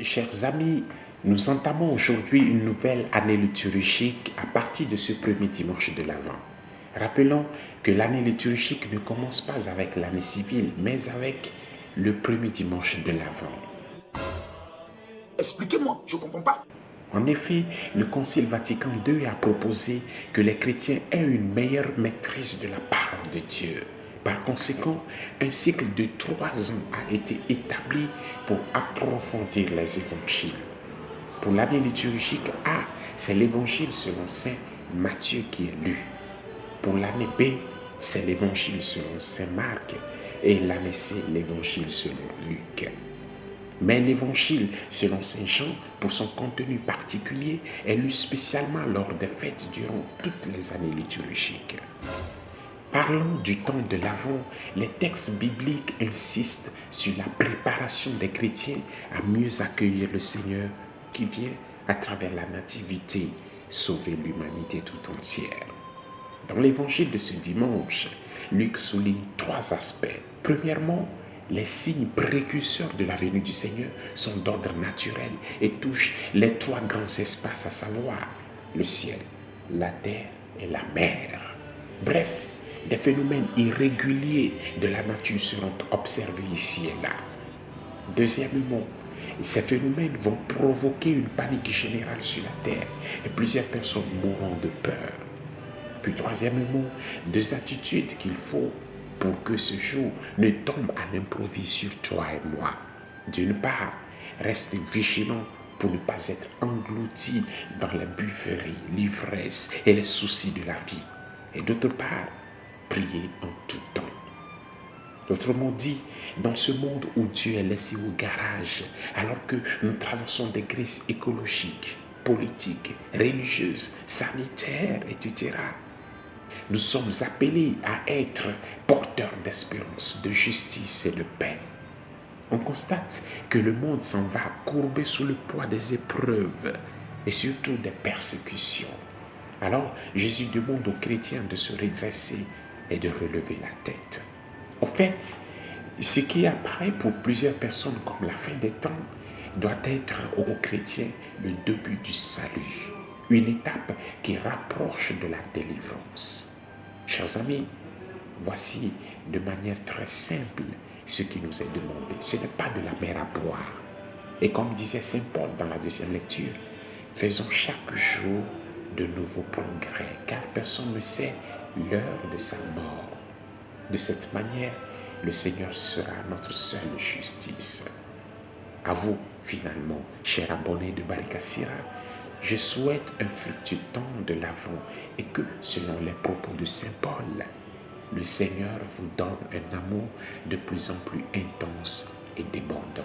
Chers amis, nous entamons aujourd'hui une nouvelle année liturgique à partir de ce premier dimanche de l'Avent. Rappelons que l'année liturgique ne commence pas avec l'année civile, mais avec le premier dimanche de l'Avent. Expliquez-moi, je ne comprends pas. En effet, le Concile Vatican II a proposé que les chrétiens aient une meilleure maîtrise de la parole de Dieu. Par conséquent, un cycle de 3 ans a été établi pour approfondir les évangiles. Pour l'année liturgique A, c'est l'évangile selon Saint Matthieu qui est lu. Pour l'année B, c'est l'évangile selon Saint Marc et l'année C, l'évangile selon Luc. Mais l'évangile selon Saint Jean, pour son contenu particulier, est lu spécialement lors des fêtes durant toutes les années liturgiques. Parlant du temps de l'Avent, les textes bibliques insistent sur la préparation des chrétiens à mieux accueillir le Seigneur qui vient, à travers la nativité, sauver l'humanité tout entière. Dans l'évangile de ce dimanche, Luc souligne 3 aspects. Premièrement, les signes précurseurs de la venue du Seigneur sont d'ordre naturel et touchent les 3 grands espaces, à savoir le ciel, la terre et la mer. Bref, des phénomènes irréguliers de la nature seront observés ici et là. Deuxièmement, ces phénomènes vont provoquer une panique générale sur la terre et plusieurs personnes mourront de peur. Puis troisièmement, 2 attitudes qu'il faut pour que ce jour ne tombe à l'improviste sur toi et moi. D'une part, reste vigilant pour ne pas être englouti dans la bufferie, l'ivresse et les soucis de la vie. Et d'autre part, prier en tout temps. Autrement dit, dans ce monde où Dieu est laissé au garage, alors que nous traversons des crises écologiques, politiques, religieuses, sanitaires, etc., nous sommes appelés à être porteurs d'espérance, de justice et de paix. On constate que le monde s'en va courbé sous le poids des épreuves et surtout des persécutions. Alors, Jésus demande aux chrétiens de se redresser et de relever la tête. En fait, ce qui apparaît pour plusieurs personnes comme la fin des temps doit être aux chrétiens le début du salut, une étape qui rapproche de la délivrance. Chers amis, voici de manière très simple ce qui nous est demandé. Ce n'est pas de la mer à boire. Et comme disait Saint Paul dans la 2e lecture, faisons chaque jour de nouveaux progrès, car personne ne sait l'heure de sa mort. De cette manière, le Seigneur sera notre seule justice. À vous, finalement, chers abonnés de Barikasira, je souhaite un fructueux temps de l'Avent et que, selon les propos de Saint Paul, le Seigneur vous donne un amour de plus en plus intense et débordant.